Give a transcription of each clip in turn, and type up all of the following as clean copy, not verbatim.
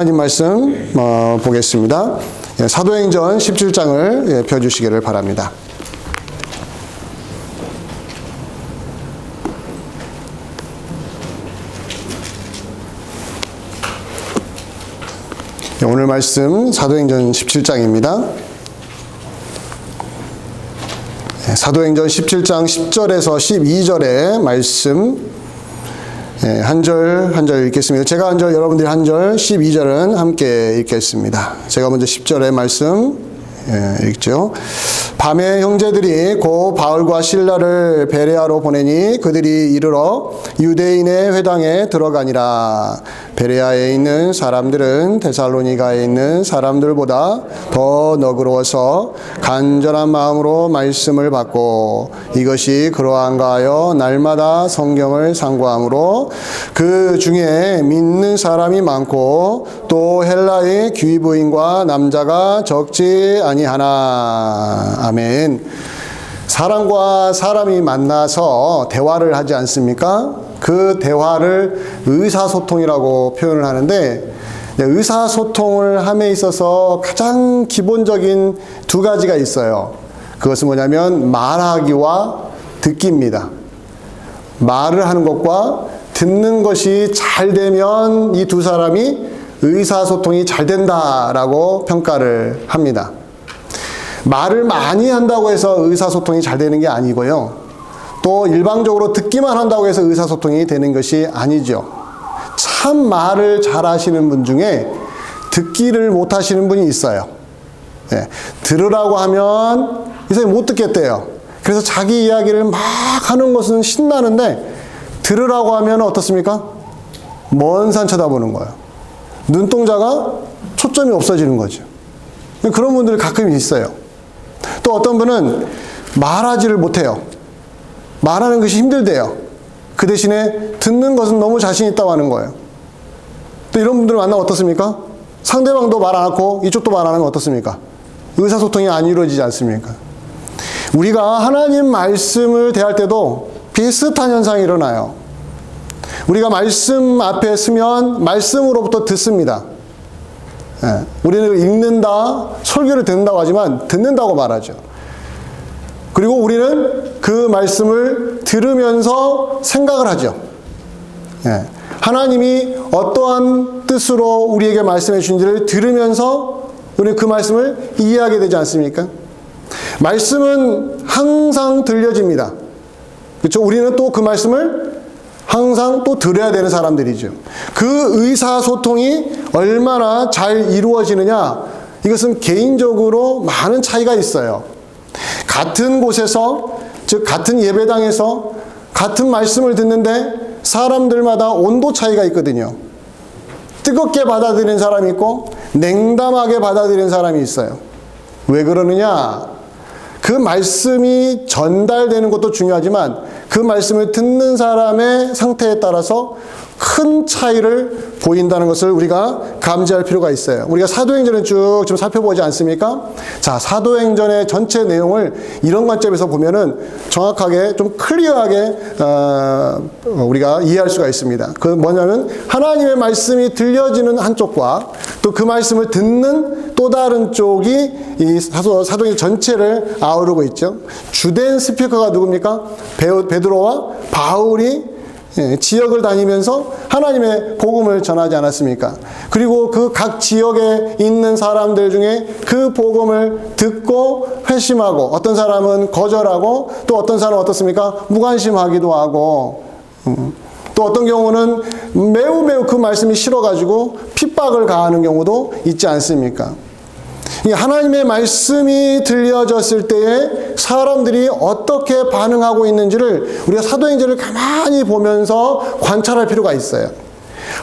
하나님 말씀 보겠습니다. 사도행전 17장을 펴주시기를 바랍니다. 오늘 말씀 사도행전 17장입니다. 사도행전 17장 10절에서 12절의 말씀 한 절 한 절 읽겠습니다. 제가 한 절, 여러분들이 한 절, 12절은 함께 읽겠습니다. 제가 먼저 10절의 말씀 읽죠. 밤에 형제들이 곧 바울과 실라를 베레아로 보내니 그들이 이르러 유대인의 회당에 들어가니라. 베레아에 있는 사람들은 데살로니가에 있는 사람들보다 더 너그러워서 간절한 마음으로 말씀을 받고 이것이 그러한가 하여 날마다 성경을 상고하므로 그 중에 믿는 사람이 많고 또 헬라의 귀부인과 남자가 적지 아니하나. 아멘. 사람과 사람이 만나서 대화를 하지 않습니까? 그 대화를 의사소통이라고 표현을 하는데, 의사소통을 함에 있어서 가장 기본적인 두 가지가 있어요. 그것은 뭐냐면 말하기와 듣기입니다. 말을 하는 것과 듣는 것이 잘 되면 이 두 사람이 의사소통이 잘 된다라고 평가를 합니다. 말을 많이 한다고 해서 의사소통이 잘 되는 게 아니고요. 또 일방적으로 듣기만 한다고 해서 의사소통이 되는 것이 아니죠. 참 말을 잘 하시는 분 중에 듣기를 못 하시는 분이 있어요. 들으라고 하면 이 사람이 못 듣겠대요. 그래서 자기 이야기를 막 하는 것은 신나는데 들으라고 하면 어떻습니까? 먼 산 쳐다보는 거예요. 눈동자가 초점이 없어지는 거죠. 그런 분들이 가끔 있어요. 또 어떤 분은 말하지를 못해요. 말하는 것이 힘들대요. 그 대신에 듣는 것은 너무 자신 있다고 하는 거예요. 또 이런 분들을 만나면 어떻습니까? 상대방도 말 안 하고 이쪽도 말 안 하면 어떻습니까? 의사소통이 안 이루어지지 않습니까? 우리가 하나님 말씀을 대할 때도 비슷한 현상이 일어나요. 우리가 말씀 앞에 서면 말씀으로부터 듣습니다. 우리는 읽는다, 설교를 듣는다고 하지만 듣는다고 말하죠. 그리고 우리는 그 말씀을 들으면서 생각을 하죠. 하나님이 어떠한 뜻으로 우리에게 말씀해 주신지를 들으면서 우리는 그 말씀을 이해하게 되지 않습니까? 말씀은 항상 들려집니다. 그렇죠? 우리는 또 그 말씀을 항상 또 들어야 되는 사람들이죠. 그 의사소통이 얼마나 잘 이루어지느냐, 이것은 개인적으로 많은 차이가 있어요. 같은 곳에서, 즉 같은 예배당에서 같은 말씀을 듣는데 사람들마다 온도 차이가 있거든요. 뜨겁게 받아들이는 사람이 있고 냉담하게 받아들이는 사람이 있어요. 왜 그러느냐? 그 말씀이 전달되는 것도 중요하지만 그 말씀을 듣는 사람의 상태에 따라서 큰 차이를 보인다는 것을 우리가 감지할 필요가 있어요. 우리가 사도행전을 쭉 좀 살펴보지 않습니까? 자, 사도행전의 전체 내용을 이런 관점에서 보면은 정확하게 좀 클리어하게 우리가 이해할 수가 있습니다. 그 뭐냐면 하나님의 말씀이 들려지는 한쪽과 또 그 말씀을 듣는 또 다른 쪽이 이 사도행전 전체를 아우르고 있죠. 주된 스피커가 누굽니까? 베드로와 바울이 지역을 다니면서 하나님의 복음을 전하지 않았습니까? 그리고 그 각 지역에 있는 사람들 중에 그 복음을 듣고 회심하고 어떤 사람은 거절하고 또 어떤 사람은 어떻습니까? 무관심하기도 하고 또 어떤 경우는 매우 그 말씀이 싫어가지고 핍박을 가하는 경우도 있지 않습니까? 하나님의 말씀이 들려졌을 때에 사람들이 어떻게 반응하고 있는지를 우리가 사도행전을 가만히 보면서 관찰할 필요가 있어요.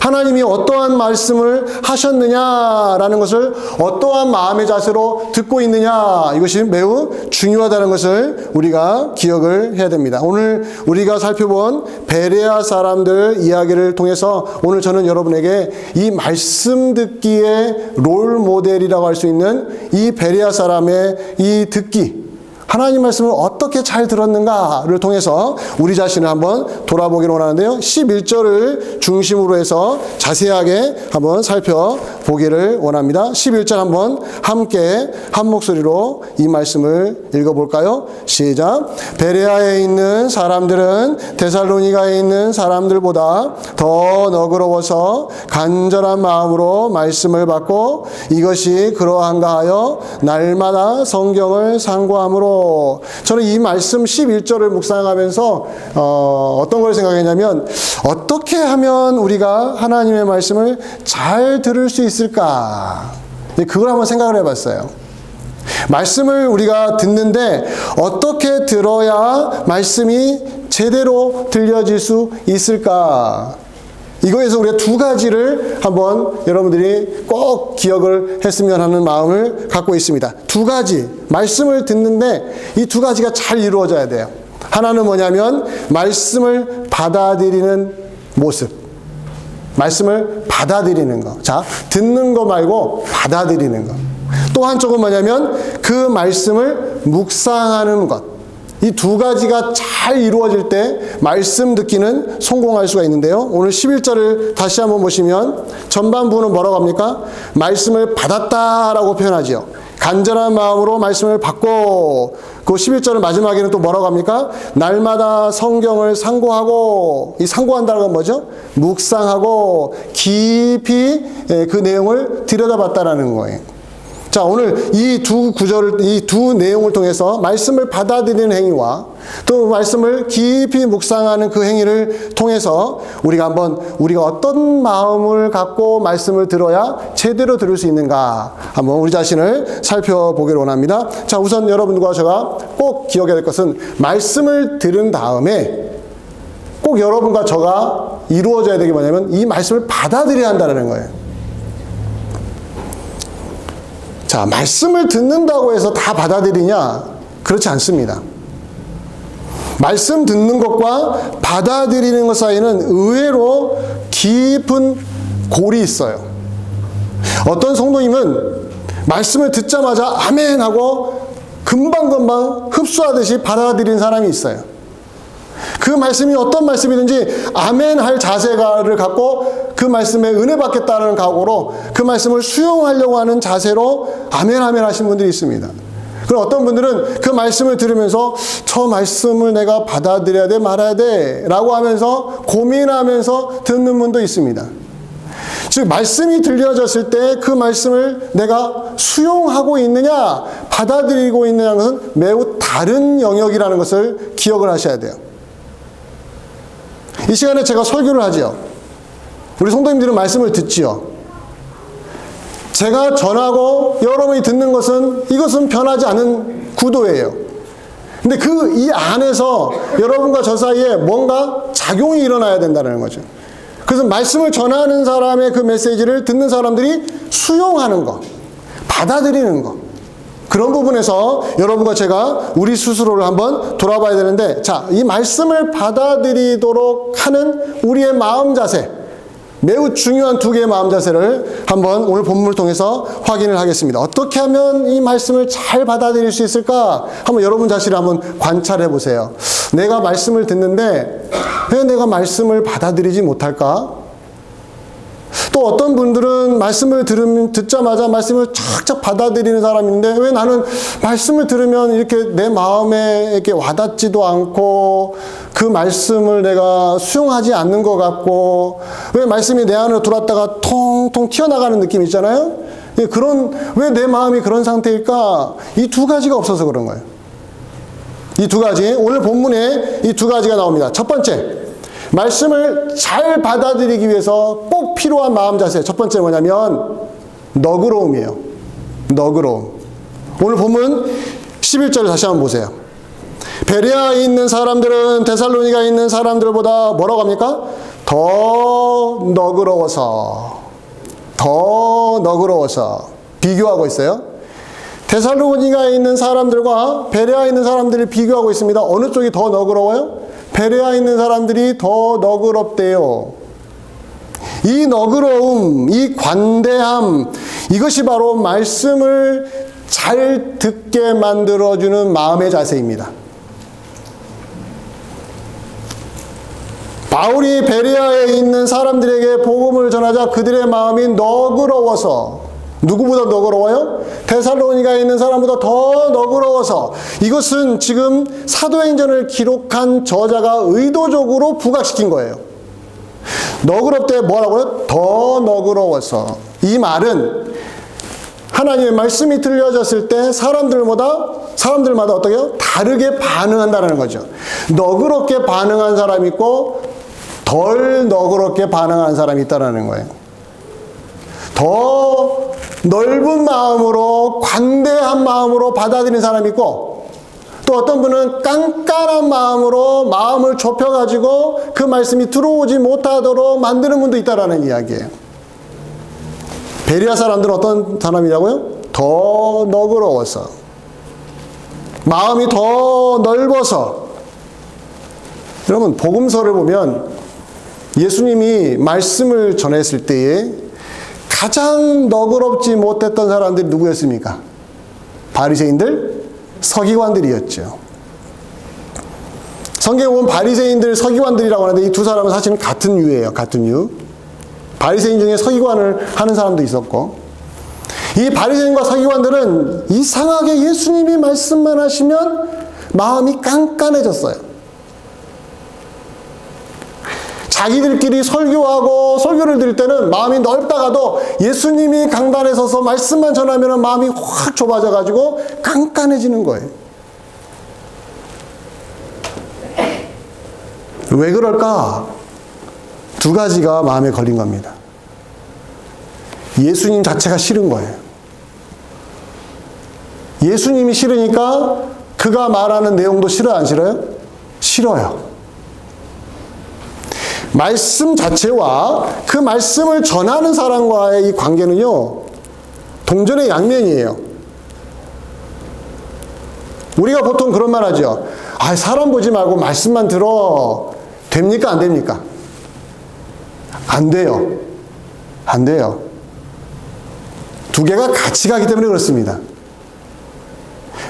하나님이 어떠한 말씀을 하셨느냐라는 것을 어떠한 마음의 자세로 듣고 있느냐, 이것이 매우 중요하다는 것을 우리가 기억을 해야 됩니다. 오늘 우리가 살펴본 베레아 사람들 이야기를 통해서 오늘 저는 여러분에게 이 말씀 듣기의 롤 모델이라고 할 수 있는 이 베레아 사람의 이 듣기, 하나님 말씀을 어떻게 잘 들었는가를 통해서 우리 자신을 한번 돌아보기를 원하는데요. 11절을 중심으로 해서 자세하게 한번 살펴보기를 원합니다. 11절 한번 함께 한 목소리로 이 말씀을 읽어볼까요? 시작. 베레아에 있는 사람들은 데살로니가에 있는 사람들보다 더 너그러워서 간절한 마음으로 말씀을 받고 이것이 그러한가 하여 날마다 성경을 상고함으로. 저는 이 말씀 11절을 묵상하면서 어떤 걸 생각했냐면 어떻게 하면 우리가 하나님의 말씀을 잘 들을 수 있을까? 그걸 한번 생각을 해봤어요. 말씀을 우리가 듣는데 어떻게 들어야 말씀이 제대로 들려질 수 있을까? 이거에서 우리가 두 가지를 한번 여러분들이 꼭 기억을 했으면 하는 마음을 갖고 있습니다. 두 가지, 말씀을 듣는데 이 두 가지가 잘 이루어져야 돼요. 하나는 뭐냐면 말씀을 받아들이는 모습. 말씀을 받아들이는 거. 자, 듣는 거 말고 받아들이는 거. 또 한쪽은 뭐냐면 그 말씀을 묵상하는 것. 이 두 가지가 잘 이루어질 때 말씀 듣기는 성공할 수가 있는데요. 오늘 11절을 다시 한번 보시면 전반부는 뭐라고 합니까? 말씀을 받았다라고 표현하지요. 간절한 마음으로 말씀을 받고 그 11절의 마지막에는 또 뭐라고 합니까? 날마다 성경을 상고하고, 이 상고한다는 건 뭐죠? 묵상하고 깊이 그 내용을 들여다봤다라는 거예요. 자, 오늘 이 두 구절을, 이 두 내용을 통해서 말씀을 받아들이는 행위와 또 말씀을 깊이 묵상하는 그 행위를 통해서 우리가 어떤 마음을 갖고 말씀을 들어야 제대로 들을 수 있는가 한번 우리 자신을 살펴보기를 원합니다. 자, 우선 여러분과 제가 꼭 기억해야 될 것은 말씀을 들은 다음에 꼭 여러분과 저가 이루어져야 되게 뭐냐면 이 말씀을 받아들여야 한다는 거예요. 자, 말씀을 듣는다고 해서 다 받아들이냐? 그렇지 않습니다. 말씀 듣는 것과 받아들이는 것 사이는 의외로 깊은 골이 있어요. 어떤 성도님은 말씀을 듣자마자 아멘 하고 금방금방 흡수하듯이 받아들이는 사람이 있어요. 그 말씀이 어떤 말씀이든지 아멘 할 자세를 갖고 그 말씀에 은혜 받겠다는 각오로 그 말씀을 수용하려고 하는 자세로 아멘 하신 분들이 있습니다. 그리고 어떤 분들은 그 말씀을 들으면서 저 말씀을 내가 받아들여야 돼 말아야 돼 라고 하면서 고민하면서 듣는 분도 있습니다. 즉 말씀이 들려졌을 때 그 말씀을 내가 수용하고 있느냐 받아들이고 있느냐는 것은 매우 다른 영역이라는 것을 기억을 하셔야 돼요. 이 시간에 제가 설교를 하지요. 우리 성도님들은 말씀을 듣지요. 제가 전하고 여러분이 듣는 것은 이것은 변하지 않은 구도예요. 근데 이 안에서 여러분과 저 사이에 뭔가 작용이 일어나야 된다는 거죠. 그래서 말씀을 전하는 사람의 그 메시지를 듣는 사람들이 수용하는 것, 받아들이는 것. 그런 부분에서 여러분과 제가 우리 스스로를 한번 돌아봐야 되는데, 자, 이 말씀을 받아들이도록 하는 우리의 마음 자세, 매우 중요한 두 개의 마음 자세를 한번 오늘 본문을 통해서 확인을 하겠습니다. 어떻게 하면 이 말씀을 잘 받아들일 수 있을까? 한번 여러분 자신을 한번 관찰해 보세요. 내가 말씀을 듣는데 왜 내가 말씀을 받아들이지 못할까? 또 어떤 분들은 말씀을 듣자마자 말씀을 착착 받아들이는 사람인데 왜 나는 말씀을 들으면 이렇게 내 마음에 이렇게 와닿지도 않고 그 말씀을 내가 수용하지 않는 것 같고 왜 말씀이 내 안으로 들어왔다가 통통 튀어나가는 느낌 있잖아요? 왜 내 마음이 그런 상태일까? 이 두 가지가 없어서 그런 거예요. 이 두 가지, 오늘 본문에 이 두 가지가 나옵니다. 첫 번째, 말씀을 잘 받아들이기 위해서 꼭 필요한 마음 자세. 첫 번째 뭐냐면 너그러움이에요. 너그러움. 오늘 본문 11절을 다시 한번 보세요. 베레아에 있는 사람들은 데살로니가에 있는 사람들보다 뭐라고 합니까? 더 너그러워서 비교하고 있어요. 데살로니가에 있는 사람들과 베레아에 있는 사람들을 비교하고 있습니다. 어느 쪽이 더 너그러워요? 베레아에 있는 사람들이 더 너그럽대요. 이 너그러움, 이 관대함, 이것이 바로 말씀을 잘 듣게 만들어주는 마음의 자세입니다. 바울이 베레아에 있는 사람들에게 복음을 전하자 그들의 마음이 너그러워서, 누구보다 너그러워요? 데살로니가에 있는 사람보다 더 너그러워서, 이것은 지금 사도행전을 기록한 저자가 의도적으로 부각시킨 거예요. 너그럽대 뭐라고요? 더 너그러워서. 이 말은 하나님의 말씀이 들려졌을 때 사람들마다 어떻게요? 다르게 반응한다는 거죠. 너그럽게 반응한 사람이 있고 덜 너그럽게 반응한 사람이 있다는 거예요. 더 넓은 마음으로, 관대한 마음으로 받아들이는 사람이 있고, 또 어떤 분은 깐깐한 마음으로 마음을 좁혀가지고 그 말씀이 들어오지 못하도록 만드는 분도 있다라는 이야기예요. 베레아 사람들은 어떤 사람이라고요? 더 너그러워서, 마음이 더 넓어서. 여러분, 복음서를 보면 예수님이 말씀을 전했을 때에 가장 너그럽지 못했던 사람들이 누구였습니까? 바리새인들, 서기관들이었죠. 성경에 보면 바리새인들, 서기관들이라고 하는데 이 두 사람은 사실은 같은 유예요. 같은 유. 바리새인 중에 서기관을 하는 사람도 있었고, 이 바리새인과 서기관들은 이상하게 예수님이 말씀만 하시면 마음이 깐깐해졌어요. 자기들끼리 설교하고 설교를 드릴 때는 마음이 넓다가도 예수님이 강단에 서서 말씀만 전하면 마음이 확 좁아져가지고 깐깐해지는 거예요. 왜 그럴까? 두 가지가 마음에 걸린 겁니다. 예수님 자체가 싫은 거예요. 예수님이 싫으니까 그가 말하는 내용도 싫어요, 안 싫어요? 싫어요. 말씀 자체와 그 말씀을 전하는 사람과의 이 관계는요, 동전의 양면이에요. 우리가 보통 그런 말 하죠. 아, 사람 보지 말고 말씀만 들어. 됩니까? 안 됩니까? 안 돼요. 안 돼요. 두 개가 같이 가기 때문에 그렇습니다.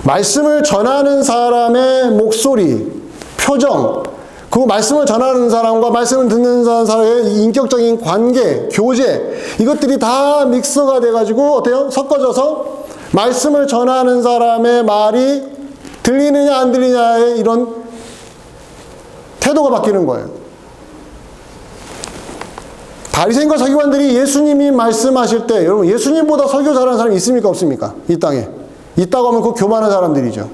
말씀을 전하는 사람의 목소리, 표정, 그 말씀을 전하는 사람과 말씀을 듣는 사람의 인격적인 관계, 교제, 이것들이 다 믹서가 돼가지고 어때요? 섞어져서 말씀을 전하는 사람의 말이 들리느냐 안 들리냐의 이런 태도가 바뀌는 거예요. 바리새인과 서기관들이 예수님이 말씀하실 때, 여러분, 예수님보다 설교 잘하는 사람이 있습니까? 없습니까? 이 땅에. 있다고 하면 그 교만한 사람들이죠.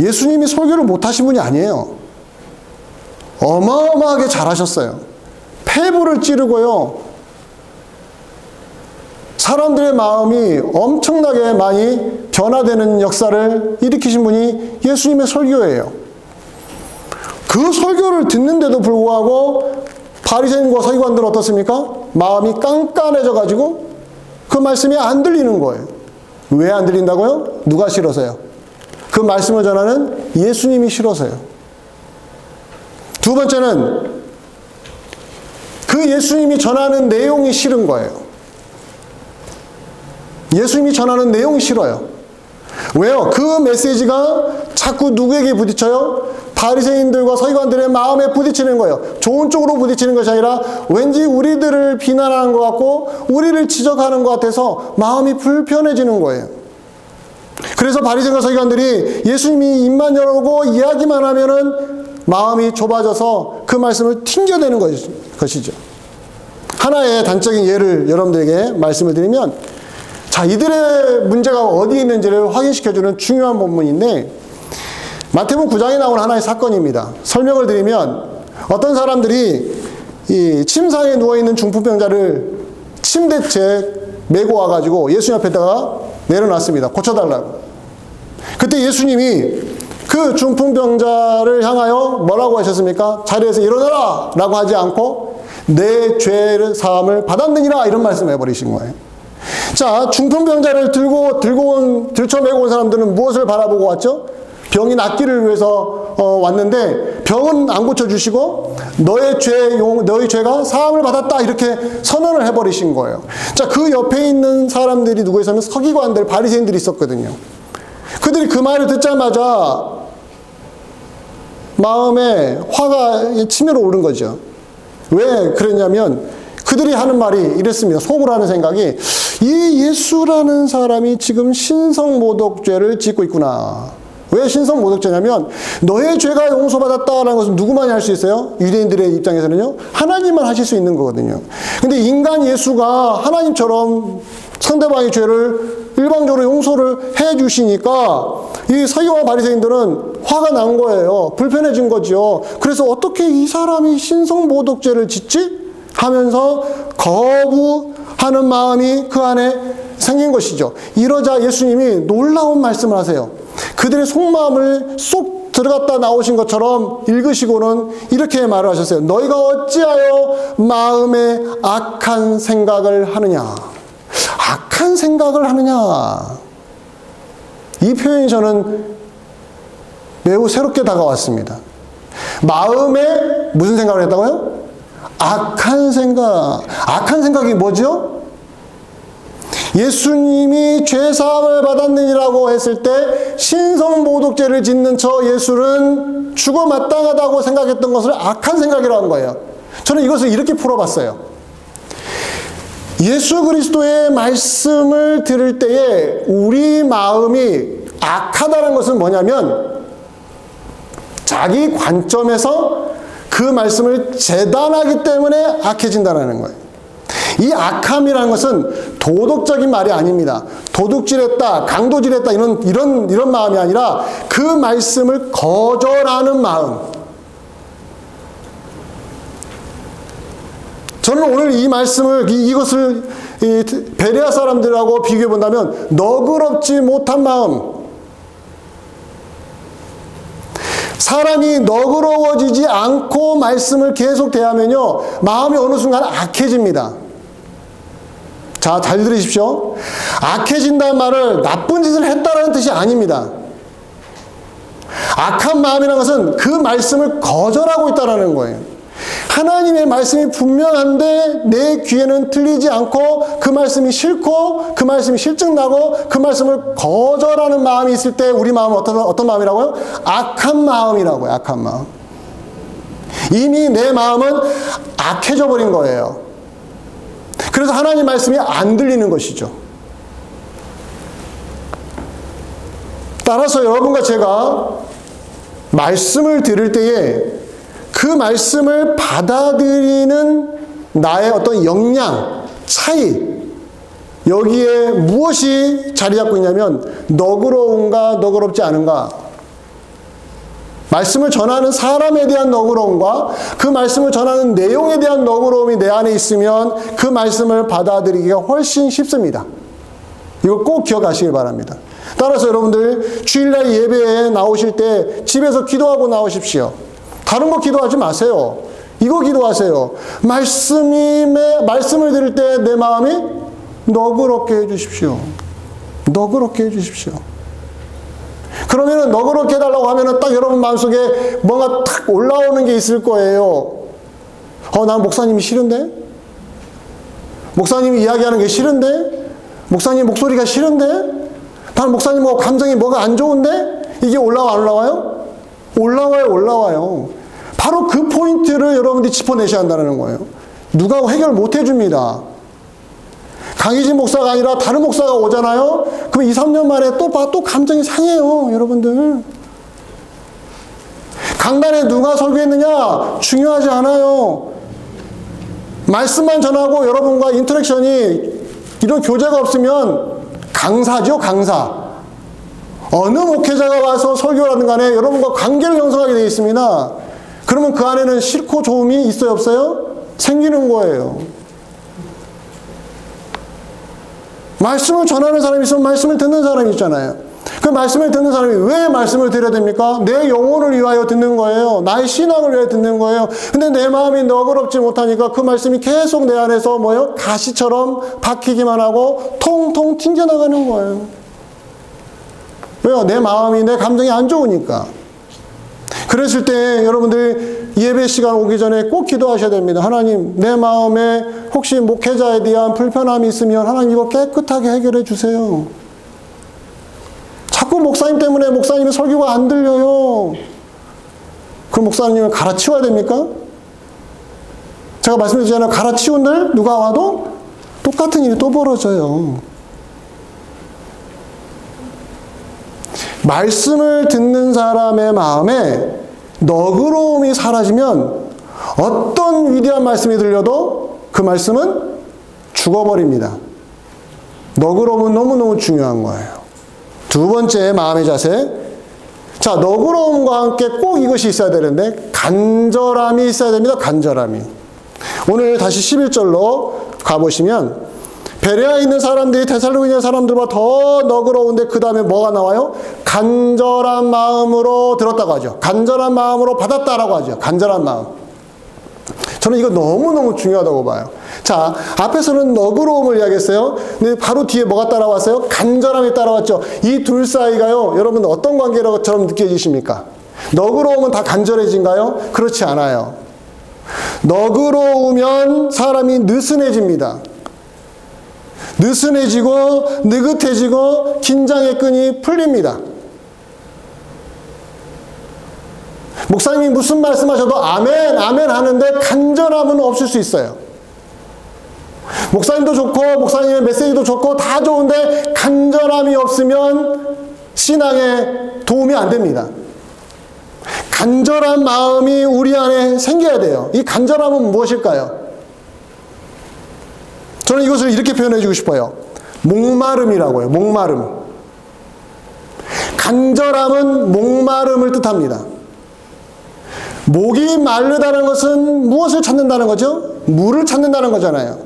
예수님이 설교를 못하신 분이 아니에요. 어마어마하게 잘하셨어요. 폐부를 찌르고요. 사람들의 마음이 엄청나게 많이 변화되는 역사를 일으키신 분이 예수님의 설교예요. 그 설교를 듣는데도 불구하고 바리새인과 서기관들은 어떻습니까? 마음이 깐깐해져가지고 그 말씀이 안 들리는 거예요. 왜 안 들린다고요? 누가 싫어서요? 그 말씀을 전하는 예수님이 싫어서요. 두 번째는 그 예수님이 전하는 내용이 싫은 거예요. 예수님이 전하는 내용이 싫어요. 왜요? 그 메시지가 자꾸 누구에게 부딪혀요? 바리새인들과 서기관들의 마음에 부딪히는 거예요. 좋은 쪽으로 부딪히는 것이 아니라 왠지 우리들을 비난하는 것 같고 우리를 지적하는 것 같아서 마음이 불편해지는 거예요. 그래서 바리새인과 서기관들이 예수님이 입만 열고 이야기만 하면은 마음이 좁아져서 그 말씀을 튕겨내는 것이죠. 하나의 단적인 예를 여러분들에게 말씀을 드리면, 자, 이들의 문제가 어디에 있는지를 확인시켜주는 중요한 본문인데, 마태복음 9장에 나온 하나의 사건입니다. 설명을 드리면, 어떤 사람들이 이 침상에 누워있는 중풍병자를 침대째 메고 와가지고 예수님 앞에다가 내려놨습니다. 고쳐달라고. 그때 예수님이 그 중풍병자를 향하여 뭐라고 하셨습니까? 자리에서 일어나라! 라고 하지 않고 내 죄 사함을 받았느니라, 이런 말씀을 해버리신 거예요. 자, 중풍병자를 들쳐메고 온 사람들은 무엇을 바라보고 왔죠? 병이 낫기를 위해서 왔는데 병은 안 고쳐주시고 너의 죄가 사함을 받았다 이렇게 선언을 해버리신 거예요. 자, 그 옆에 있는 사람들이 누구였냐면 서기관들, 바리새인들이 있었거든요. 그들이 그 말을 듣자마자 마음에 화가 치밀어 오른 거죠. 왜 그랬냐면 그들이 하는 말이 이랬습니다. 속으로 하는 생각이, 이 예수라는 사람이 지금 신성모독죄를 짓고 있구나. 왜 신성모독죄냐면 너의 죄가 용서받았다라는 것은 누구만이 할 수 있어요? 유대인들의 입장에서는요, 하나님만 하실 수 있는 거거든요. 근데 인간 예수가 하나님처럼 상대방의 죄를 일방적으로 용서를 해 주시니까 이 서기관 바리새인들은 화가 난 거예요. 불편해진 거죠. 그래서 어떻게 이 사람이 신성모독죄를 짓지? 하면서 거부하는 마음이 그 안에 생긴 것이죠. 이러자 예수님이 놀라운 말씀을 하세요. 그들의 속마음을 쏙 들어갔다 나오신 것처럼 읽으시고는 이렇게 말을 하셨어요. 너희가 어찌하여 마음에 악한 생각을 하느냐. 악한 생각을 하느냐. 이 표현이 저는 매우 새롭게 다가왔습니다. 마음에 무슨 생각을 했다고요? 악한 생각. 악한 생각이 뭐죠? 예수님이 죄사함을 받았느니라고 했을 때 신성모독죄를 짓는 저 예수는 죽어 마땅하다고 생각했던 것을 악한 생각이라는 거예요. 저는 이것을 이렇게 풀어봤어요. 예수 그리스도의 말씀을 들을 때에 우리 마음이 악하다는 것은 뭐냐면 자기 관점에서 그 말씀을 재단하기 때문에 악해진다는 거예요. 이 악함이라는 것은 도덕적인 말이 아닙니다. 도둑질했다, 강도질했다 이런 마음이 아니라 그 말씀을 거절하는 마음. 저는 오늘 이 말씀을 이것을 베레아 사람들하고 비교해 본다면 너그럽지 못한 마음. 사람이 너그러워지지 않고 말씀을 계속 대하면요, 마음이 어느 순간 악해집니다. 자, 잘 들으십시오. 악해진다는 말을 나쁜 짓을 했다라는 뜻이 아닙니다. 악한 마음이라는 것은 그 말씀을 거절하고 있다는 거예요. 하나님의 말씀이 분명한데 내 귀에는 들리지 않고 그 말씀이 싫고 그 말씀이 실증나고 그 말씀을 거절하는 마음이 있을 때 우리 마음은 어떤 마음이라고요? 악한 마음이라고요. 악한 마음. 이미 내 마음은 악해져 버린 거예요. 그래서 하나님 말씀이 안 들리는 것이죠. 따라서 여러분과 제가 말씀을 들을 때에 그 말씀을 받아들이는 나의 어떤 역량, 차이, 여기에 무엇이 자리 잡고 있냐면 너그러운가 너그럽지 않은가. 말씀을 전하는 사람에 대한 너그러움과 그 말씀을 전하는 내용에 대한 너그러움이 내 안에 있으면 그 말씀을 받아들이기가 훨씬 쉽습니다. 이거 꼭 기억하시길 바랍니다. 따라서 여러분들 주일날 예배에 나오실 때 집에서 기도하고 나오십시오. 다른 거 기도하지 마세요. 이거 기도하세요. 말씀을 들을 때 내 마음이 너그럽게 해주십시오. 너그럽게 해주십시오. 그러면은 너그럽게 해달라고 하면은 딱 여러분 마음속에 뭔가 탁 올라오는 게 있을 거예요. 난 목사님이 싫은데? 목사님이 이야기하는 게 싫은데? 목사님 목소리가 싫은데? 난 목사님 감정이 뭐가 안 좋은데? 이게 올라와 안 올라와요? 올라와요. 바로 그 포인트를 여러분들이 짚어내셔야 한다는 거예요. 누가 해결 못 해줍니다. 강희진 목사가 아니라 다른 목사가 오잖아요? 그럼 2, 3년 만에 또 감정이 상해요, 여러분들. 강단에 누가 설교했느냐? 중요하지 않아요. 말씀만 전하고 여러분과 인터랙션이 이런 교제가 없으면 강사죠, 강사. 어느 목회자가 와서 설교를 하든 간에 여러분과 관계를 형성하게 되어 있습니다. 그러면 그 안에는 싫고 좋음이 있어요, 없어요? 생기는 거예요. 말씀을 전하는 사람이 있으면 말씀을 듣는 사람이 있잖아요. 그 말씀을 듣는 사람이 왜 말씀을 들어야 됩니까? 내 영혼을 위하여 듣는 거예요. 나의 신앙을 위하여 듣는 거예요. 근데 내 마음이 너그럽지 못하니까 그 말씀이 계속 내 안에서 가시처럼 박히기만 하고 통통 튕겨나가는 거예요. 왜요? 내 마음이, 내 감정이 안 좋으니까. 그랬을 때 여러분들 예배 시간 오기 전에 꼭 기도하셔야 됩니다. 하나님, 내 마음에 혹시 목회자에 대한 불편함이 있으면 하나님 이거 깨끗하게 해결해 주세요. 자꾸 목사님 때문에 목사님의 설교가 안 들려요. 그럼 목사님을 갈아치워야 됩니까? 제가 말씀드렸잖아요. 갈아치운들 누가 와도 똑같은 일이 또 벌어져요. 말씀을 듣는 사람의 마음에 너그러움이 사라지면 어떤 위대한 말씀이 들려도 그 말씀은 죽어버립니다. 너그러움은 너무너무 중요한 거예요. 두 번째 마음의 자세. 자, 너그러움과 함께 꼭 이것이 있어야 되는데 간절함이 있어야 됩니다. 간절함이. 오늘 다시 11절로 가보시면 베레아에 있는 사람들이 데살로니가 사람들보다 더 너그러운데 그 다음에 뭐가 나와요? 간절한 마음으로 들었다고 하죠. 간절한 마음으로 받았다라고 하죠. 간절한 마음. 저는 이거 너무너무 중요하다고 봐요. 자, 앞에서는 너그러움을 이야기했어요. 근데 바로 뒤에 뭐가 따라왔어요? 간절함이 따라왔죠. 이 둘 사이가요, 여러분 어떤 관계처럼 느껴지십니까? 너그러움은 다 간절해진가요? 그렇지 않아요. 너그러우면 사람이 느슨해집니다. 느슨해지고 느긋해지고 긴장의 끈이 풀립니다. 목사님이 무슨 말씀하셔도 아멘 아멘 하는데 간절함은 없을 수 있어요. 목사님도 좋고 목사님의 메시지도 좋고 다 좋은데 간절함이 없으면 신앙에 도움이 안 됩니다. 간절한 마음이 우리 안에 생겨야 돼요. 이 간절함은 무엇일까요? 저는 이것을 이렇게 표현해 주고 싶어요. 목마름이라고요. 목마름. 간절함은 목마름을 뜻합니다. 목이 마르다는 것은 무엇을 찾는다는 거죠? 물을 찾는다는 거잖아요.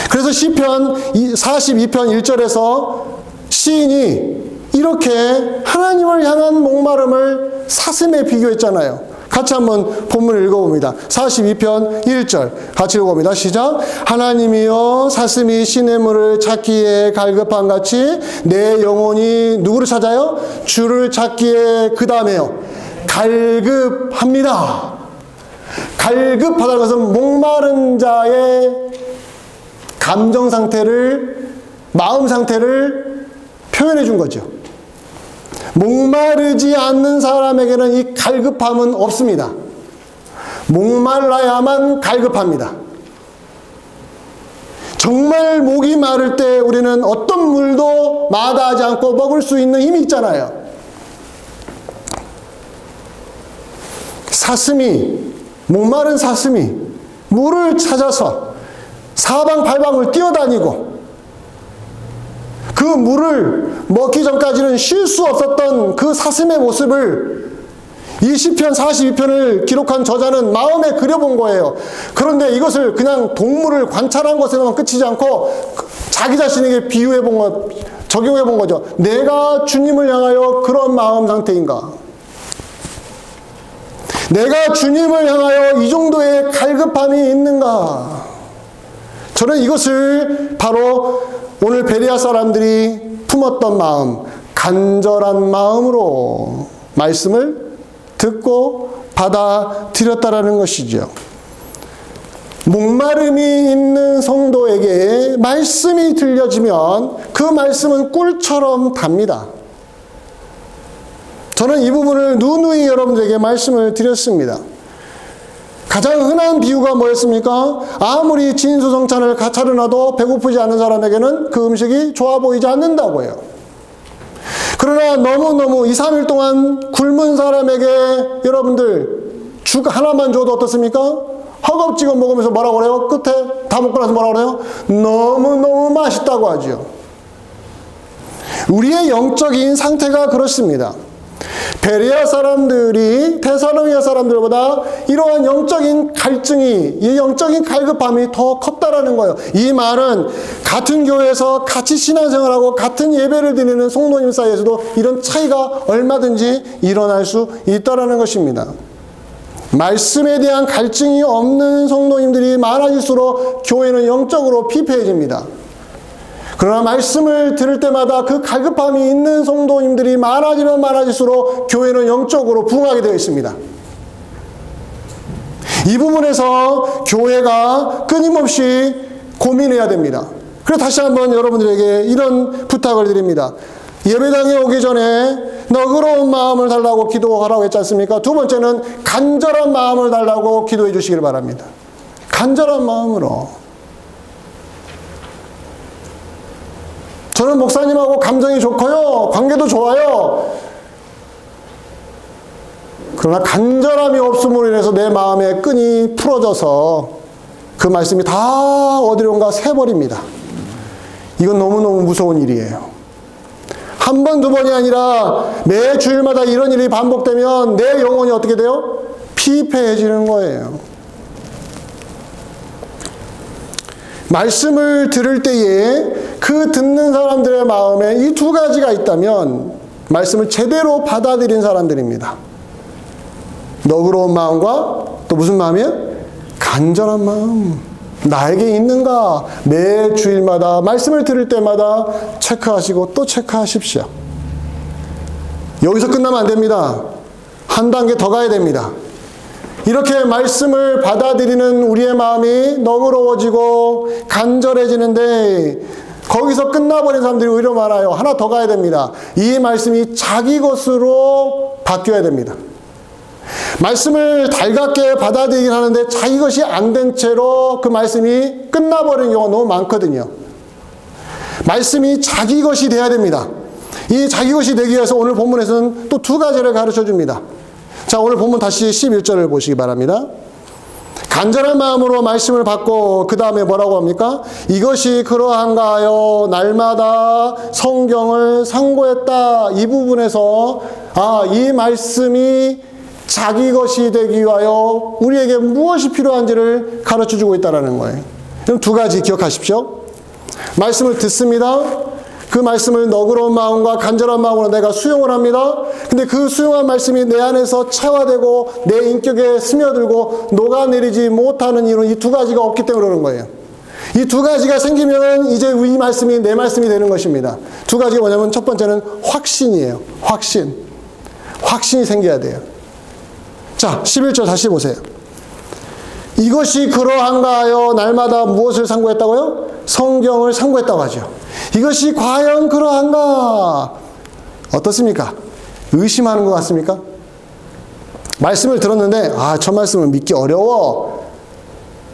그래서 시편 42편 1절에서 시인이 이렇게 하나님을 향한 목마름을 사슴에 비교했잖아요. 같이 한번 본문을 읽어봅니다. 42편 1절 같이 읽어봅니다. 시작. 하나님이여 사슴이 시냇물을 찾기에 갈급한 같이 내 영혼이 누구를 찾아요? 주를 찾기에 그 다음에요. 갈급합니다. 갈급하다는 것은 목마른 자의 감정 상태를, 마음 상태를 표현해 준 거죠. 목마르지 않는 사람에게는 이 갈급함은 없습니다. 목말라야만 갈급합니다. 정말 목이 마를 때 우리는 어떤 물도 마다하지 않고 먹을 수 있는 힘이 있잖아요. 사슴이, 목마른 사슴이 물을 찾아서 사방팔방을 뛰어다니고 그 물을 먹기 전까지는 쉴 수 없었던 그 사슴의 모습을 이 시편 42편을 기록한 저자는 마음에 그려본 거예요. 그런데 이것을 그냥 동물을 관찰한 것에만 그치지 않고 자기 자신에게 비유해 본 것, 적용해 본 거죠. 내가 주님을 향하여 그런 마음 상태인가? 내가 주님을 향하여 이 정도의 갈급함이 있는가? 저는 이것을 바로 오늘 베레아 사람들이 품었던 마음, 간절한 마음으로 말씀을 듣고 받아들였다라는 것이죠. 목마름이 있는 성도에게 말씀이 들려지면 그 말씀은 꿀처럼 답니다. 저는 이 부분을 누누이 여러분들에게 말씀을 드렸습니다. 가장 흔한 비유가 뭐였습니까? 아무리 진수성찬을 차려놔도 배고프지 않은 사람에게는 그 음식이 좋아 보이지 않는다고요. 그러나 너무너무 2, 3일 동안 굶은 사람에게 여러분들 죽 하나만 줘도 어떻습니까? 허겁지겁 먹으면서 뭐라고 그래요? 끝에 다 먹고 나서 뭐라고 그래요? 너무너무 맛있다고 하죠. 우리의 영적인 상태가 그렇습니다. 베레아 사람들이 데살로니가 사람들보다 이러한 영적인 갈증이, 이 영적인 갈급함이 더 컸다라는 거예요. 이 말은 같은 교회에서 같이 신앙생활하고 같은 예배를 드리는 성도님 사이에서도 이런 차이가 얼마든지 일어날 수 있다라는 것입니다. 말씀에 대한 갈증이 없는 성도님들이 많아질수록 교회는 영적으로 피폐해집니다. 그러나 말씀을 들을 때마다 그 갈급함이 있는 성도님들이 많아지면 많아질수록 교회는 영적으로 부흥하게 되어 있습니다. 이 부분에서 교회가 끊임없이 고민해야 됩니다. 그래서 다시 한번 여러분들에게 이런 부탁을 드립니다. 예배당에 오기 전에 너그러운 마음을 달라고 기도하라고 했지 않습니까? 두 번째는 간절한 마음을 달라고 기도해 주시길 바랍니다. 간절한 마음으로. 저는 목사님하고 감정이 좋고요. 관계도 좋아요. 그러나 간절함이 없음으로 인해서 내 마음의 끈이 풀어져서 그 말씀이 다 어디론가 새버립니다. 이건 너무너무 무서운 일이에요. 한 번, 두 번이 아니라 매 주일마다 이런 일이 반복되면 내 영혼이 어떻게 돼요? 피폐해지는 거예요. 말씀을 들을 때에 그 듣는 사람들의 마음에 이 두 가지가 있다면 말씀을 제대로 받아들인 사람들입니다. 너그러운 마음과 또 무슨 마음이에요? 간절한 마음. 나에게 있는가? 매 주일마다 말씀을 들을 때마다 체크하시고 또 체크하십시오. 여기서 끝나면 안 됩니다. 한 단계 더 가야 됩니다. 이렇게 말씀을 받아들이는 우리의 마음이 너그러워지고 간절해지는데 거기서 끝나버린 사람들이 오히려 많아요. 하나 더 가야 됩니다. 이 말씀이 자기 것으로 바뀌어야 됩니다. 말씀을 달갑게 받아들이긴 하는데 자기 것이 안 된 채로 그 말씀이 끝나버리는 경우가 너무 많거든요. 말씀이 자기 것이 돼야 됩니다. 이 자기 것이 되기 위해서 오늘 본문에서는 또 두 가지를 가르쳐 줍니다. 자, 오늘 본문 다시 11절을 보시기 바랍니다. 간절한 마음으로 말씀을 받고 그 다음에 뭐라고 합니까? 이것이 그러한가 하여 날마다 성경을 상고했다. 이 부분에서 이 말씀이 자기 것이 되기 위하여 우리에게 무엇이 필요한지를 가르쳐주고 있다는 거예요. 그럼 두 가지 기억하십시오. 말씀을 듣습니다. 그 말씀을 너그러운 마음과 간절한 마음으로 내가 수용을 합니다. 근데 그 수용한 말씀이 내 안에서 체화되고 내 인격에 스며들고 녹아내리지 못하는 이유는 이 두 가지가 없기 때문에 그러는 거예요. 이 두 가지가 생기면 이제 이 말씀이 내 말씀이 되는 것입니다. 두 가지가 뭐냐면 첫 번째는 확신이에요. 확신이 생겨야 돼요. 자, 11절 다시 보세요. 이것이 그러한가 하여 날마다 무엇을 상고했다고요? 성경을 상고했다고 하죠. 이것이 과연 그러한가? 어떻습니까? 의심하는 것 같습니까? 말씀을 들었는데 저 말씀을 믿기 어려워.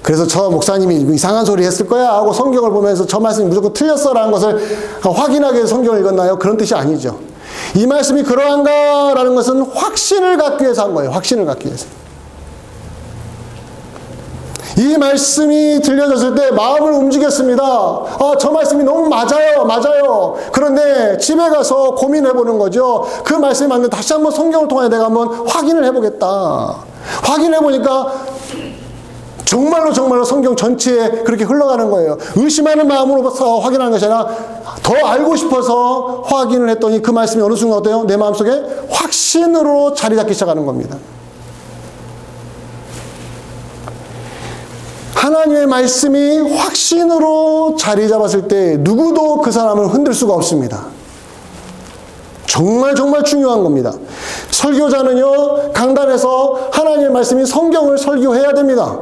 그래서 저 목사님이 이상한 소리 했을 거야 하고 성경을 보면서 저 말씀이 무조건 틀렸어라는 것을 확인하기 위해서 성경을 읽었나요? 그런 뜻이 아니죠. 이 말씀이 그러한가? 라는 것은 확신을 갖기 위해서 한 거예요. 확신을 갖기 위해서. 이 말씀이 들려졌을 때 마음을 움직였습니다. 저 말씀이 너무 맞아요. 그런데 집에 가서 고민해 보는 거죠. 그 말씀이 맞는데 다시 한번 성경을 통해 내가 한번 확인을 해보겠다. 확인해 보니까 정말로 성경 전체에 그렇게 흘러가는 거예요. 의심하는 마음으로서 확인하는 것이 아니라 더 알고 싶어서 확인을 했더니 그 말씀이 어느 순간 어때요? 내 마음속에 확신으로 자리 잡기 시작하는 겁니다. 하나님의 말씀이 확신으로 자리 잡았을 때 누구도 그 사람을 흔들 수가 없습니다. 정말 중요한 겁니다. 설교자는요, 강단에서 하나님의 말씀이 성경을 설교해야 됩니다.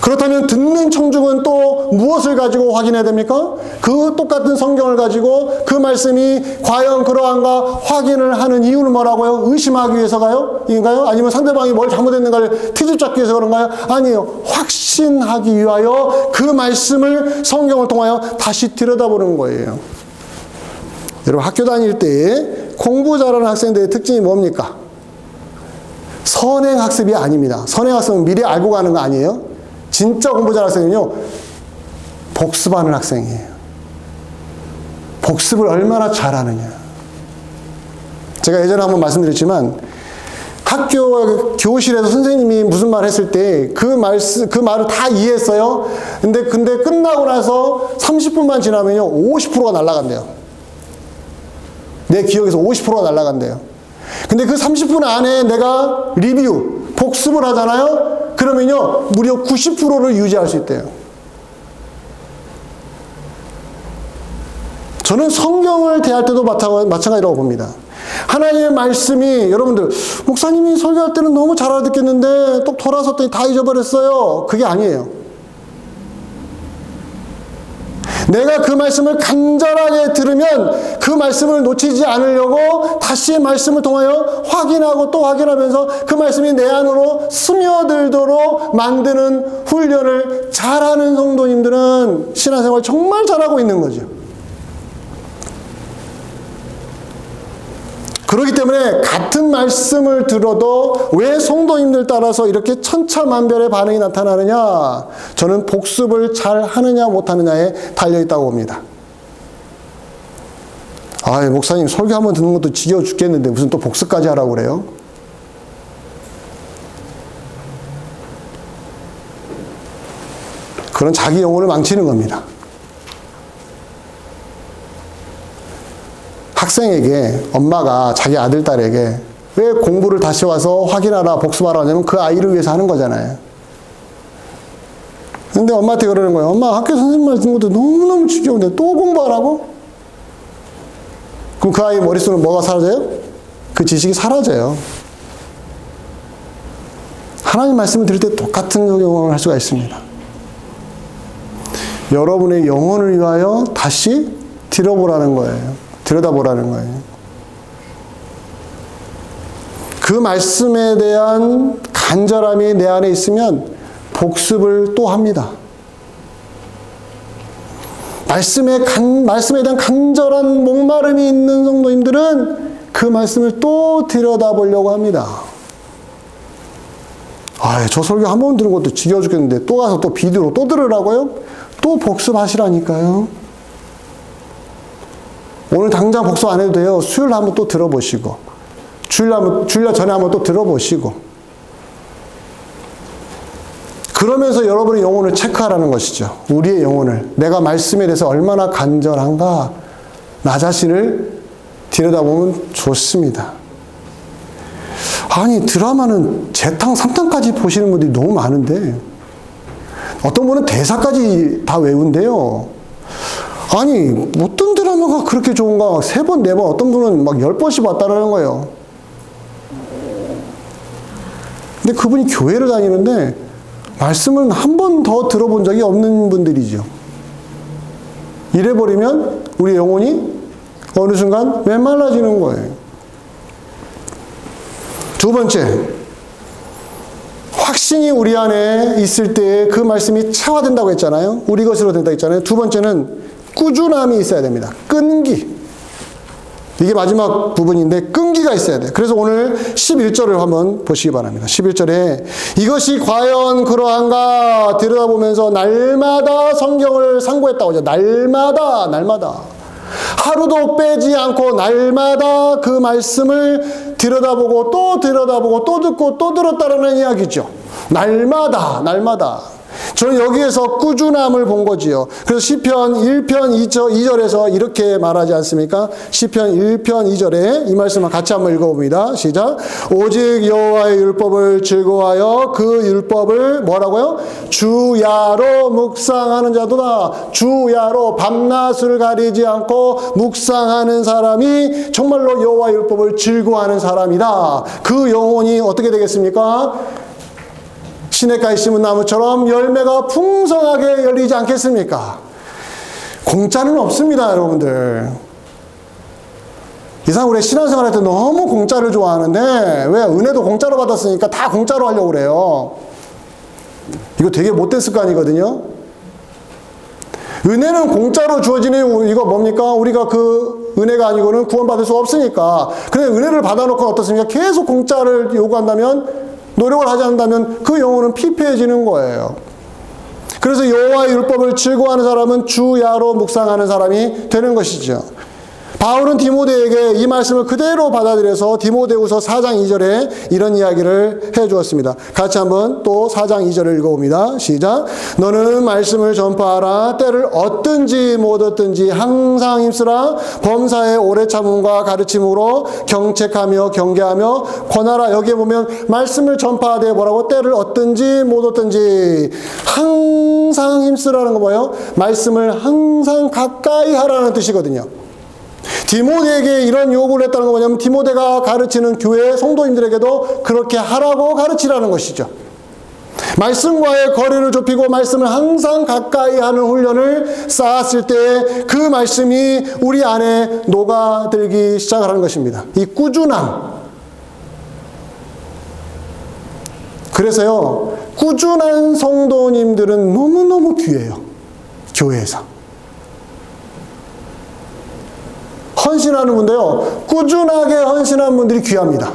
그렇다면 듣는 청중은 또 무엇을 가지고 확인해야 됩니까? 그 똑같은 성경을 가지고 그 말씀이 과연 그러한가 확인을 하는 이유는 뭐라고요? 의심하기 위해서가요? 인가요? 아니면 상대방이 뭘 잘못했는가를 트집잡기 위해서 그런가요? 아니에요. 확신하기 위하여 그 말씀을 성경을 통하여 다시 들여다보는 거예요. 여러분, 학교 다닐 때 공부 잘하는 학생들의 특징이 뭡니까? 선행학습이 아닙니다. 선행학습은 미리 알고 가는 거 아니에요? 진짜 공부 잘하는 학생은요, 복습하는 학생이에요. 복습을 얼마나 잘하느냐. 제가 예전에 한번 말씀드렸지만, 학교 교실에서 선생님이 무슨 말 했을 때 그 말을 다 이해했어요. 근데 끝나고 나서 30분만 지나면요, 50%가 날아간대요. 내 기억에서 50%가 날아간대요. 근데 그 30분 안에 내가 복습을 하잖아요? 그러면요, 무려 90%를 유지할 수 있대요. 저는 성경을 대할 때도 마찬가지라고 봅니다. 하나님의 말씀이, 여러분들 목사님이 설교할 때는 너무 잘 알아듣겠는데 또 돌아섰더니 다 잊어버렸어요. 그게 아니에요. 내가 그 말씀을 간절하게 들으면 그 말씀을 놓치지 않으려고 다시 말씀을 통하여 확인하고 또 확인하면서 그 말씀이 내 안으로 스며들도록 만드는 훈련을 잘하는 성도님들은 신앙생활 정말 잘하고 있는 거죠. 그렇기 때문에 같은 말씀을 들어도 왜 성도님들 따라서 이렇게 천차만별의 반응이 나타나느냐? 저는 복습을 잘 하느냐 못하느냐에 달려있다고 봅니다. 아, 목사님 설교 한번 듣는 것도 지겨워 죽겠는데 무슨 또 복습까지 하라고 그래요? 그런 자기 영혼을 망치는 겁니다. 학생에게 엄마가 자기 아들, 딸에게 왜 공부를 다시 와서 확인하라, 복습하라 하냐면 그 아이를 위해서 하는 거잖아요. 근데 엄마한테 그러는 거예요. 엄마, 학교 선생님 말씀 것도 너무너무 지겨운데 또 공부하라고? 그럼 그 아이 머릿속에 뭐가 사라져요? 그 지식이 사라져요. 하나님 말씀을 들을 때 똑같은 적용을 할 수가 있습니다. 여러분의 영혼을 위하여 다시 들여보라는 거예요. 들여다보라는 거예요. 그 말씀에 대한 간절함이 내 안에 있으면 복습을 또 합니다. 말씀에 대한 간절한 목마름이 있는 성도님들은 그 말씀을 또 들여다보려고 합니다. 아, 저 설교 한 번 들은 것도 지겨워 죽겠는데 또 가서 또 비디오로 또 들으라고요? 또 복습하시라니까요. 오늘 당장 복습 안 해도 돼요. 수요일 한번 또 들어보시고, 주일 전에 한번 또 들어보시고, 그러면서 여러분의 영혼을 체크하라는 것이죠. 우리의 영혼을. 내가 말씀에 대해서 얼마나 간절한가, 나 자신을 들여다보면 좋습니다. 아니, 드라마는 재탕, 3탄까지 보시는 분들이 너무 많은데, 어떤 분은 대사까지 다 외운대요. 아니, 어떤 드라마가 그렇게 좋은가? 3번, 4번, 어떤 분은 막 10번씩 봤다라는 거예요. 근데 그분이 교회를 다니는데, 말씀을 한 번 더 들어본 적이 없는 분들이죠. 이래버리면 우리 영혼이 어느 순간 메말라지는 거예요. 두 번째, 확신이 우리 안에 있을 때 그 말씀이 체화된다고 했잖아요. 우리 것으로 된다고 했잖아요. 두 번째는 꾸준함이 있어야 됩니다. 끈기. 이게 마지막 부분인데 끈기가 있어야 돼요. 그래서 오늘 11절을 한번 보시기 바랍니다. 11절에 이것이 과연 그러한가 들여다보면서 날마다 성경을 상고했다고 하죠. 날마다. 하루도 빼지 않고 날마다 그 말씀을 들여다보고 또 들여다보고 또 듣고 또 들었다라는 이야기죠. 날마다. 저는 여기에서 꾸준함을 본 거지요. 그래서 시편 1편 2절에서 이렇게 말하지 않습니까? 시편 1편 2절에 이 말씀을 같이 한번 읽어봅니다. 시작. 오직 여호와의 율법을 즐거워하여 그 율법을 뭐라고요? 주야로 묵상하는 자도다. 주야로 밤낮을 가리지 않고 묵상하는 사람이 정말로 여호와의 율법을 즐거워하는 사람이다. 그 영혼이 어떻게 되겠습니까? 시냇가에 심은 나무처럼 열매가 풍성하게 열리지 않겠습니까? 공짜는 없습니다, 여러분들. 이상 우리 신앙생활 할 때 너무 공짜를 좋아하는데 왜 은혜도 공짜로 받았으니까 다 공짜로 하려고 그래요. 이거 되게 못된 습관이거든요. 은혜는 공짜로 주어지는 이거 뭡니까? 우리가 그 은혜가 아니고는 구원받을 수 없으니까. 근데 은혜를 받아놓고 어떻습니까? 계속 공짜를 요구한다면, 노력을 하지 않는다면 그 영혼은 피폐해지는 거예요. 그래서 여호와의 율법을 즐거워하는 사람은 주야로 묵상하는 사람이 되는 것이죠. 바울은 디모데에게 이 말씀을 그대로 받아들여서 디모데후서 4장 2절에 이런 이야기를 해 주었습니다. 같이 한번 또 4장 2절을 읽어봅니다. 시작. 너는 말씀을 전파하라. 때를 얻든지 못 얻든지 항상 힘쓰라. 범사에 오래 참음과 가르침으로 경책하며 경계하며 권하라. 여기에 보면 말씀을 전파하되 뭐라고? 때를 얻든지 못 얻든지 항상 힘쓰라는 거 뭐예요? 말씀을 항상 가까이 하라는 뜻이거든요. 디모데에게 이런 요구를 했다는 건 뭐냐면 디모데가 가르치는 교회 성도님들에게도 그렇게 하라고 가르치라는 것이죠. 말씀과의 거리를 좁히고 말씀을 항상 가까이 하는 훈련을 쌓았을 때 그 말씀이 우리 안에 녹아들기 시작하는 것입니다. 이 꾸준함. 그래서요, 꾸준한 성도님들은 너무너무 귀해요. 교회에서. 헌신하는 분도요, 꾸준하게 헌신하는 분들이 귀합니다.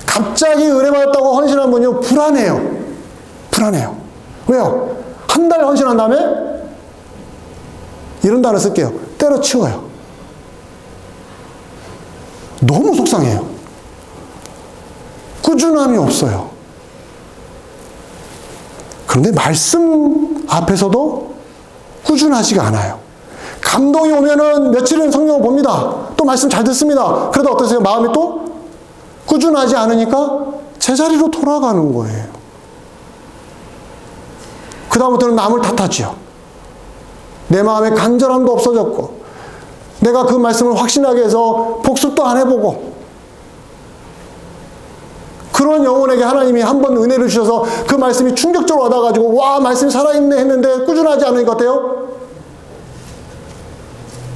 갑자기 은혜 받았다고 헌신한 분이요, 불안해요. 불안해요. 왜요? 한 달 헌신한 다음에 이런 단어 쓸게요. 때려치워요. 너무 속상해요. 꾸준함이 없어요. 그런데 말씀 앞에서도 꾸준하지가 않아요. 감동이 오면은 며칠은 성경을 봅니다. 또 말씀 잘 듣습니다. 그래도 어떠세요? 마음이 또 꾸준하지 않으니까 제자리로 돌아가는 거예요. 그 다음부터는 남을 탓하지요. 내 마음에 간절함도 없어졌고 내가 그 말씀을 확신하게 해서 복습도 안 해보고 그런 영혼에게 하나님이 한번 은혜를 주셔서 그 말씀이 충격적으로 와닿아가지고 와 말씀이 살아있네 했는데 꾸준하지 않으니까 어때요?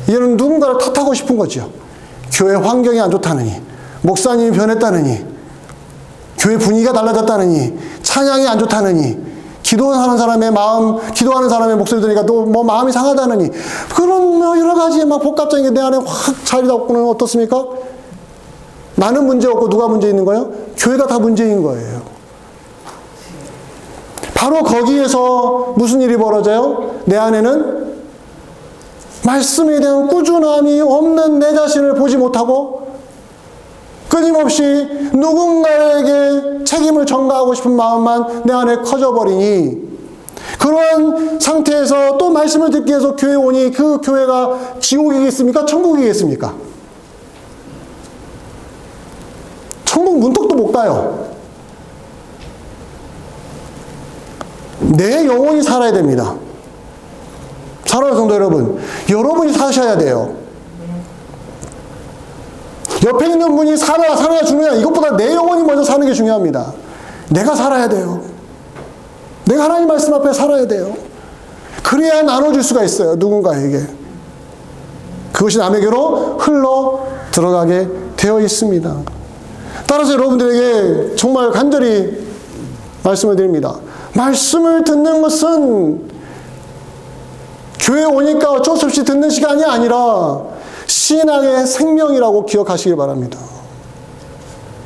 얘는 누군가를 탓하고 싶은 거죠. 교회 환경이 안 좋다느니, 목사님이 변했다느니, 교회 분위기가 달라졌다느니, 찬양이 안 좋다느니, 기도하는 사람의 마음, 기도하는 사람의 목소리 들으니까 또 뭐 마음이 상하다느니, 그런 여러 가지 막 복합적인 게 내 안에 확 자리 잡고는 어떻습니까? 나는 문제 없고 누가 문제 있는 거예요? 교회가 다 문제인 거예요. 바로 거기에서 무슨 일이 벌어져요? 내 안에는 말씀에 대한 꾸준함이 없는 내 자신을 보지 못하고 끊임없이 누군가에게 책임을 전가하고 싶은 마음만 내 안에 커져버리니 그런 상태에서 또 말씀을 듣기 위해서 교회에 오니 그 교회가 지옥이겠습니까? 천국이겠습니까? 천국 문턱도 못 가요. 내 영혼이 살아야 됩니다. 사랑하는 성도 여러분, 여러분이 사셔야 돼요. 옆에 있는 분이 사느냐 죽느냐 이것보다 내 영혼이 먼저 사는 게 중요합니다. 내가 살아야 돼요. 내가 하나님 말씀 앞에 살아야 돼요. 그래야 나눠줄 수가 있어요. 누군가에게. 그것이 남에게로 흘러 들어가게 되어 있습니다. 따라서 여러분들에게 정말 간절히 말씀을 드립니다. 말씀을 듣는 것은 교회에 오니까 어쩔 수 없이 듣는 시간이 아니라 신앙의 생명이라고 기억하시길 바랍니다.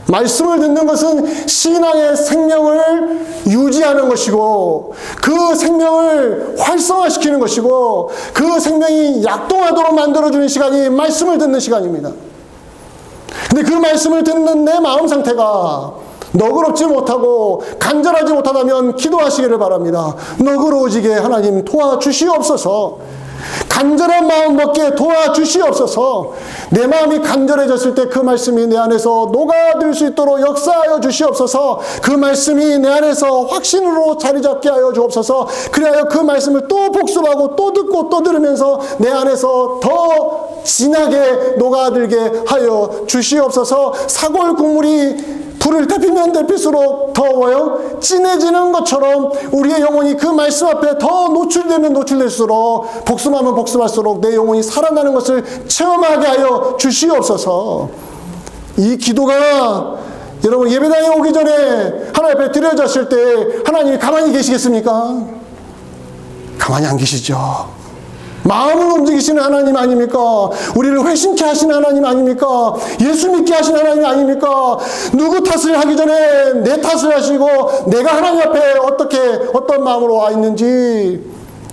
말씀을 듣는 것은 신앙의 생명을 유지하는 것이고 그 생명을 활성화시키는 것이고 그 생명이 약동하도록 만들어주는 시간이 말씀을 듣는 시간입니다. 근데 그 말씀을 듣는 내 마음 상태가 너그럽지 못하고 간절하지 못하다면 기도하시기를 바랍니다. 너그러워지게 하나님 도와주시옵소서. 간절한 마음 먹게 도와주시옵소서. 내 마음이 간절해졌을 때 그 말씀이 내 안에서 녹아들 수 있도록 역사하여 주시옵소서. 그 말씀이 내 안에서 확신으로 자리 잡게 하여 주옵소서. 그리하여 그 말씀을 또 복습하고 또 듣고 또 들으면서 내 안에서 더 진하게 녹아들게 하여 주시옵소서. 사골 국물이 불을 데피면 데필수록 더워요. 진해지는 것처럼 우리의 영혼이 그 말씀 앞에 더 노출되면 노출될수록 복습하면 복습할수록 내 영혼이 살아나는 것을 체험하게 하여 주시옵소서. 이 기도가 여러분 예배당에 오기 전에 하나님 앞에 드려졌을 때 하나님이 가만히 계시겠습니까? 가만히 안 계시죠. 마음을 움직이시는 하나님 아닙니까? 우리를 회심케 하시는 하나님 아닙니까? 예수 믿게 하시는 하나님 아닙니까? 누구 탓을 하기 전에 내 탓을 하시고 내가 하나님 앞에 어떤 마음으로 와 있는지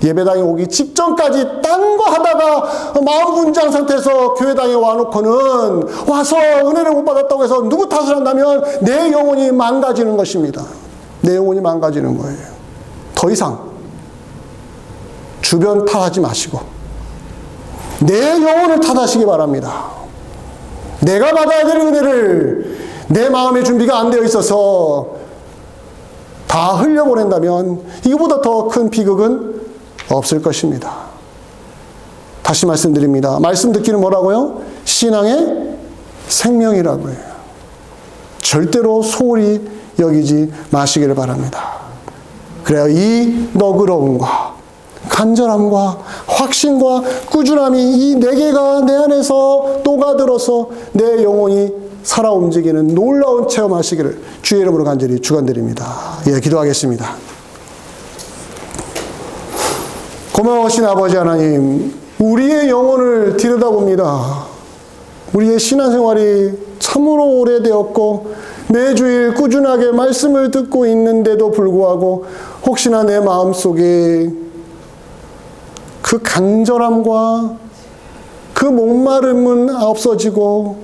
예배당에 오기 직전까지 딴 거 하다가 마음 분장 상태에서 교회당에 와놓고는 와서 은혜를 못 받았다고 해서 누구 탓을 한다면 내 영혼이 망가지는 것입니다. 내 영혼이 망가지는 거예요. 더 이상 주변 탓하지 마시고 내 영혼을 탓하시기 바랍니다. 내가 받아야 될 은혜를 내 마음의 준비가 안 되어 있어서 다 흘려보낸다면 이거보다 더 큰 비극은 없을 것입니다. 다시 말씀드립니다. 말씀 듣기는 뭐라고요? 신앙의 생명이라고 해요. 절대로 소홀히 여기지 마시기를 바랍니다. 그래야 이 너그러움과 간절함과 확신과 꾸준함이 이 네 개가 내 안에서 녹아들어서 내 영혼이 살아 움직이는 놀라운 체험하시기를 주의 이름으로 간절히 축원드립니다. 예, 기도하겠습니다. 고마우신 아버지 하나님, 우리의 영혼을 들여다봅니다. 우리의 신앙생활이 참으로 오래되었고 매주일 꾸준하게 말씀을 듣고 있는데도 불구하고 혹시나 내 마음속에 그 간절함과 그 목마름은 없어지고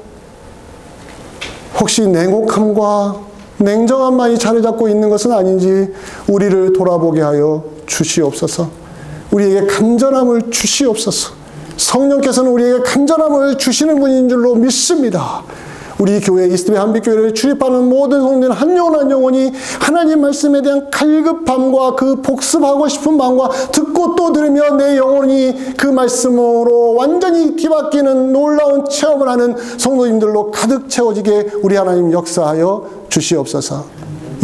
혹시 냉혹함과 냉정함만이 자리 잡고 있는 것은 아닌지 우리를 돌아보게 하여 주시옵소서. 우리에게 간절함을 주시옵소서. 성령께서는 우리에게 간절함을 주시는 분인 줄로 믿습니다. 우리 교회 이스트베이 한빛교회를 출입하는 모든 성도들 한 영혼 한 영혼이 하나님 말씀에 대한 갈급함과 그 복습하고 싶은 마음과 듣고 또 들으며 내 영혼이 그 말씀으로 완전히 뒤바뀌는 놀라운 체험을 하는 성도님들로 가득 채워지게 우리 하나님 역사하여 주시옵소서.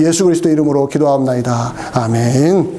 예수 그리스도 이름으로 기도하옵나이다. 아멘.